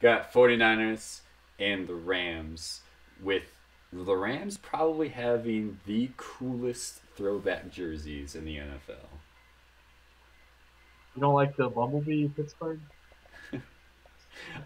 Got 49ers and the Rams, with the Rams probably having the coolest throwback jerseys in the NFL. You don't like the Bumblebee Pittsburgh?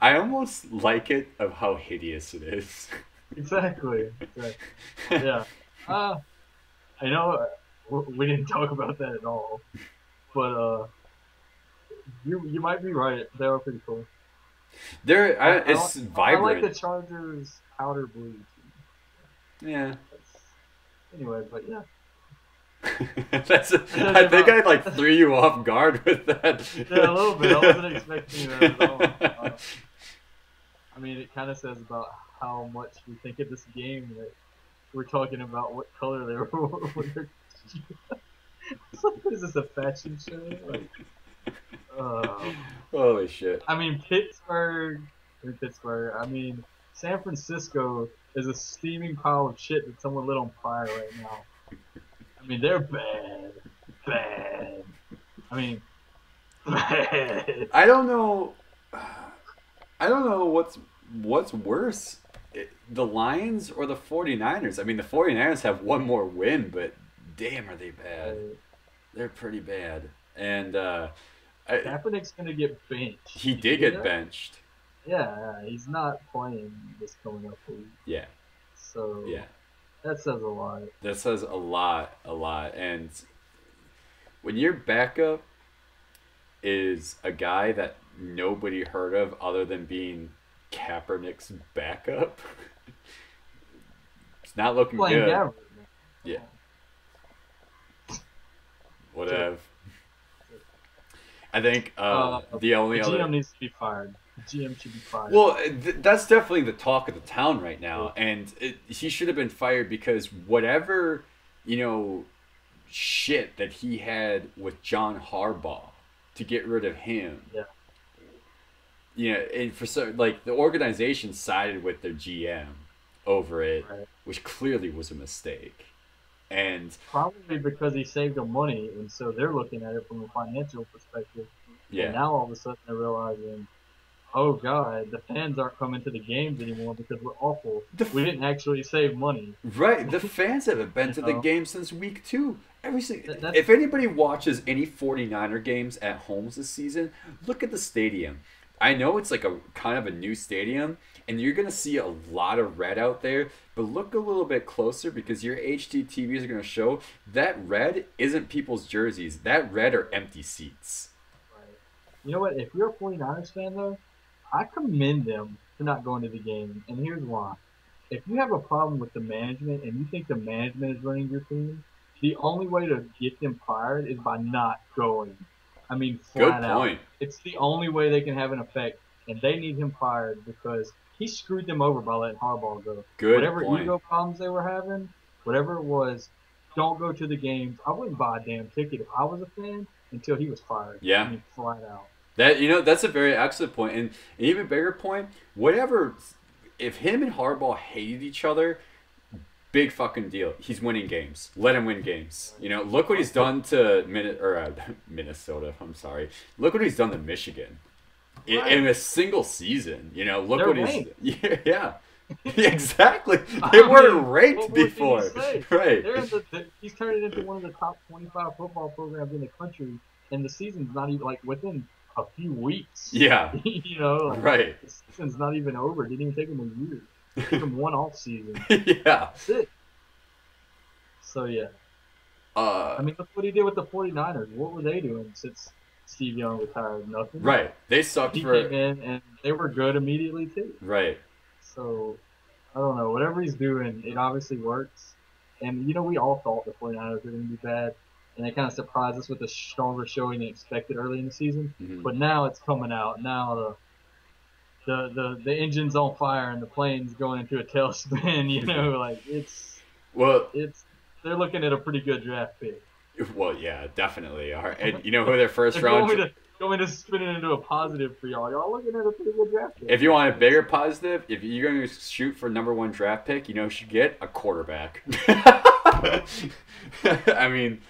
I almost like it of how hideous it is. Exactly. Exactly. Yeah. Uh, I know we didn't talk about that at all, but you might be right. They are pretty cool. It's I like vibrant. the Chargers powder blue team. Yeah. Anyway, but yeah, that I tells you think about I like threw you off guard with that. yeah a little bit. I wasn't expecting that at all. I mean, it kind of says about how much we think of this game that we're talking about what color they were. When they're, it's like, what is this, a fashion show? Like, uh, Holy shit. I mean, Pittsburgh. Pittsburgh. I mean, San Francisco is a steaming pile of shit that someone lit on fire right now. I mean, they're bad, bad. I mean, bad. I don't know. I don't know what's worse, the Lions or the 49ers. I mean, the 49ers have one more win, but damn, are they bad? They're pretty bad. And Kaepernick's gonna get benched. he Did you did hear get that? benched. Yeah, he's not playing this coming up week. Yeah, So yeah. that says a lot. That says a lot, a lot. And when your backup is a guy that nobody heard of other than being Kaepernick's backup, it's not looking Playing good. Gabbard. Yeah, whatever. I think the The only other. GM needs to be fired. The GM should be fired. Well, that's definitely the talk of the town right now, and he should have been fired because whatever, you know, shit that he had with John Harbaugh to get rid of him. Yeah. You know, and for so like the organization sided with their GM over it, Right. which clearly was a mistake. And Probably because he saved them money, and so they're looking at it from a financial perspective. And yeah, now all of a sudden they're realizing, oh God, the fans aren't coming to the games anymore because we're awful. the We didn't actually save money. right, the fans haven't been You to the know, game since week 2. that's If anybody watches any 49er games at homes this season, look at the stadium. I know it's like a kind of a new stadium, and you're gonna see a lot of red out there. But look a little bit closer because your HD TVs are gonna show that red isn't people's jerseys. That red are empty seats. right. You know what? If you're a 49ers fan though, I commend them for not going to the game, and here's why. If you have a problem with the management and you think the management is running your team, the only way to get them fired is by not going. I mean, Good flat out. point. It's the only way they can have an effect, and they need him fired because he screwed them over by letting Harbaugh go. Good Whatever point. ego problems they were having, whatever it was, don't go to the games. I wouldn't buy a damn ticket if I was a fan until he was fired. I Yeah. mean, flat out. That that's a very excellent point, and an even bigger point. Whatever, if him and Harbaugh hated each other, big fucking deal. He's winning games. Let him win games. You know, look what he's done to Minnesota. I'm sorry. Look what he's done to Michigan in Right. a single season. You know, look They're what he's ranked. yeah. Exactly. I They weren't mean, ranked what more can you before. say? Right. He's turned it into one of the top 25 football programs in the country, and the season's not even like within a few weeks. Yeah. You know, like, Right. the season's not even over. It didn't even take him a year. It took him one off season. Yeah. That's it. So yeah, Uh I mean, look what he did with the 49ers. What were they doing since Steve Young retired? Nothing. right. They sucked He for came in and they were good immediately too. right. So I don't know. Whatever he's doing, it obviously works. And you know, we all thought the 49ers were going to be bad, and they kind of surprised us with a stronger showing than expected early in the season. Mhm. But now it's coming out. Now the engine's on fire and the plane's going into a tailspin. You know, like Well, it's they're looking at a pretty good draft pick. Well, yeah, definitely. All right. And you know who their first If you want round? me to going to spin it into a positive for y'all, y'all looking at a pretty good draft pick. If you want a bigger positive, if you're going to shoot for #1 draft pick, you know, you should get a quarterback. I mean,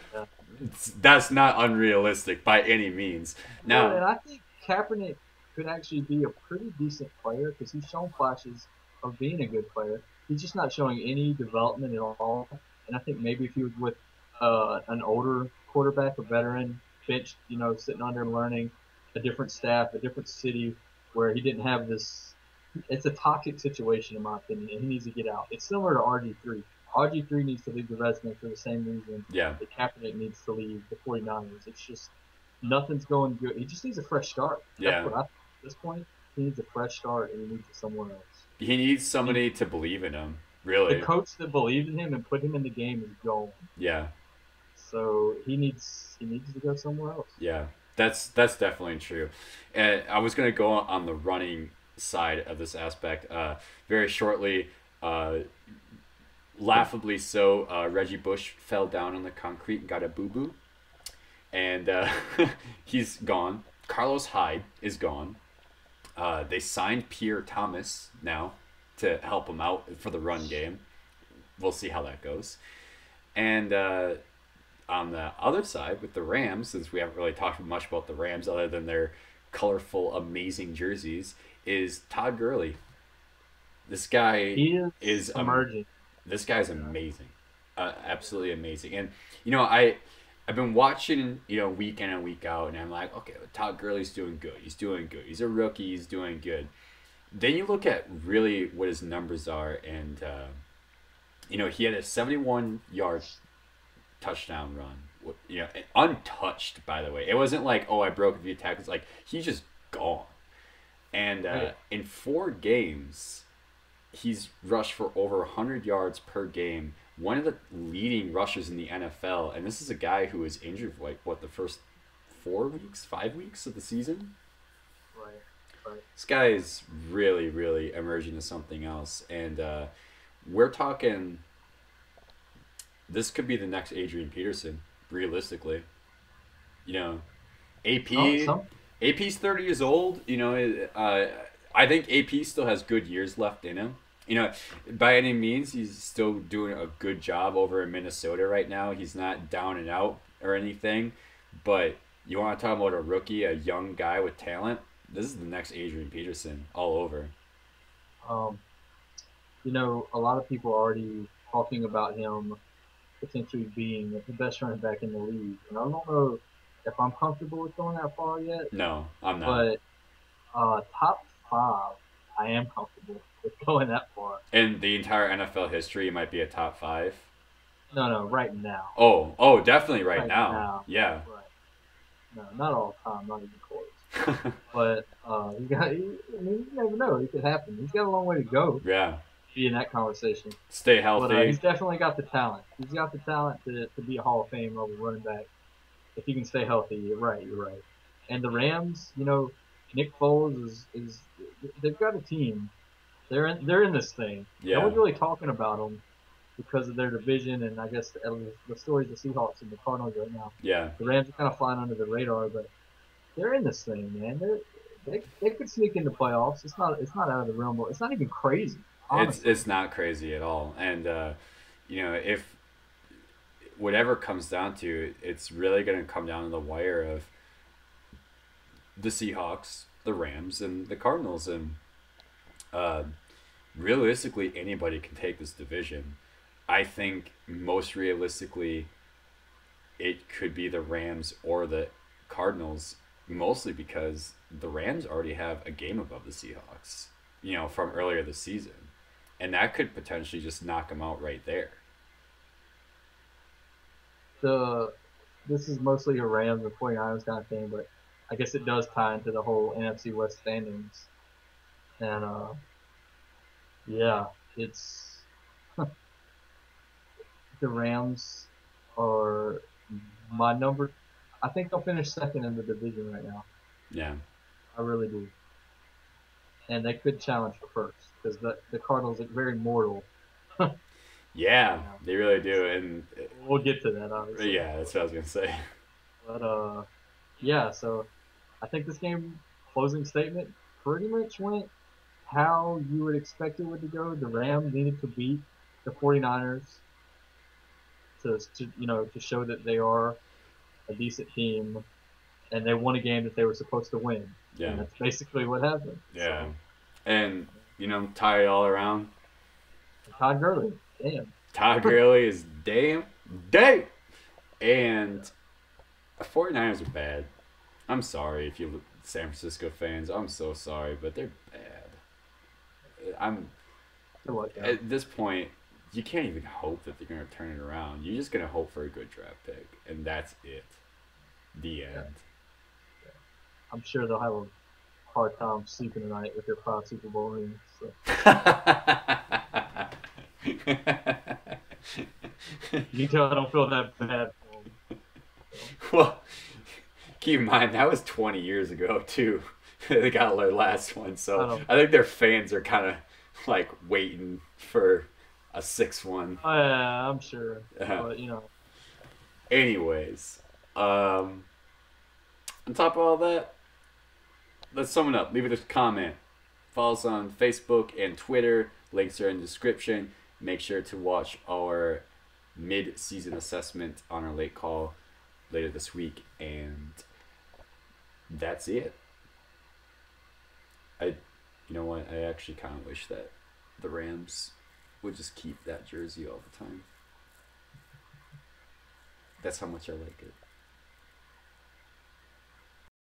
that's not unrealistic by any means. Well, Now, and I think Kaepernick could actually be a pretty decent player because he's shown flashes of being a good player. He's just not showing any development at all. And I think maybe if he was with an older quarterback, a veteran, bench, sitting under and learning, a different staff, a different city, where he didn't have this. It's a toxic situation, in my opinion, and he needs to get out. It's similar to RG3. RG3 needs to leave the Redskins for the same reason Yeah. that Kaepernick needs to leave the 49ers. It's just nothing's going good. He just needs a fresh start. That's Yeah. what I think at this point. He needs a fresh start, and he needs it somewhere else. He needs And somebody to believe in him. the Really. coach that believed in him and put him in the game is gone. Yeah. So he needs to go somewhere else. Yeah. That's definitely true. And I was gonna go on the running side of this aspect very shortly. Laughably so, Reggie Bush fell down on the concrete and got a boo boo, and he's gone. Carlos Hyde is gone. They signed Pierre Thomas now to help him out for the run game. We'll see how that goes. And on the other side with the Rams, since we haven't really talked much about the Rams other than their colorful, amazing jerseys, is Todd Gurley. This guy He is is emerging. this guy's amazing, absolutely amazing. And I've been watching week in and week out, and I'm like, okay, Todd Gurley's doing good. He's doing good. He's a rookie. He's doing good. Then you look at really what his numbers are, and he had a 71-yard touchdown run. Untouched, by the way. It wasn't like, oh, I broke a few tackles. Like, he's just gone. And in 4 games, he's rushed for over 100 yards per game. One of the leading rushers in the NFL. And this is a guy who was injured for, the first 4 weeks, 5 weeks of the season? Right. Right. This guy is really, really emerging to something else. And we're talking... This could be the next Adrian Peterson, realistically. AP... AP's 30 years old. I think AP still has good years left in him. By any means, he's still doing a good job over in Minnesota right now. He's not down and out or anything. But you want to talk about a rookie, a young guy with talent? This is the next Adrian Peterson all over. A lot of people are already talking about him potentially being the best running back in the league. And I don't know if I'm comfortable with going that far yet. No, I'm not. But top 5, I am comfortable with going that far. In the entire NFL history, it might be a top 5. No, right now. Oh, definitely right now. now. Yeah. Right. No, not all the time, not even close. But you never know. It could happen. He's got a long way to go. Yeah. Be in that conversation. Stay healthy. But he's definitely got the talent. He's got the talent to be a Hall of Fame level running back. If he can stay healthy, you're right. And the Rams, Nick Foles is they've got a team. They're in this thing. Yeah. No one's really talking about them because of their division and I guess the stories of the Seahawks and the Cardinals right now. Yeah. The Rams are kind of flying under the radar, but they're in this thing, man. They could sneak into playoffs. It's not out of the realm. It's not even crazy. Honestly. It's not crazy at all. And if whatever comes down to, it's really going to come down to the wire of the Seahawks, the Rams, and the Cardinals. And realistically, anybody can take this division. I think most realistically, it could be the Rams or the Cardinals, mostly because the Rams already have a game above the Seahawks, from earlier this season. And that could potentially just knock them out right there. This is mostly a Rams and 49ers kind of thing, but I guess it does tie into the whole NFC West standings. And it's the Rams are my number. I think they'll finish second in the division right now. Yeah. I really do. And they could challenge for first because the Cardinals are very mortal. Yeah, they really do. And we'll get to that, obviously. Yeah, that's what I was going to say. But, so I think this game closing statement pretty much went how you would expect it would to go. The Rams needed to beat the 49ers to show that they are a decent team, and they won a game that they were supposed to win. Yeah. and that's basically what happened. Yeah. So And, tie it all around. Todd Gurley, damn. Todd Gurley is damn. And the 49ers are bad. I'm sorry if you San Francisco fans. I'm so sorry, but they're bad. I'm What now? At this point, you can't even hope that they're going to turn it around. You're just going to hope for a good draft pick, and that's it. The Yeah. end. I'm sure they'll have a hard time sleeping tonight with their 5 Super Bowl rings. So. You can tell I don't feel that bad for them. So. Well, keep in mind that was 20 years ago too. They got their last one, so I think their fans are kind of like waiting for a 6-1. Oh, yeah, I'm sure. But Anyways, on top of all that, let's sum it up. Leave it a comment. Follow us on Facebook and Twitter. Links are in the description. Make sure to watch our mid-season assessment on our late call later this week, and that's it. You know what? I actually kind of wish that the Rams would just keep that jersey all the time. That's how much I like it.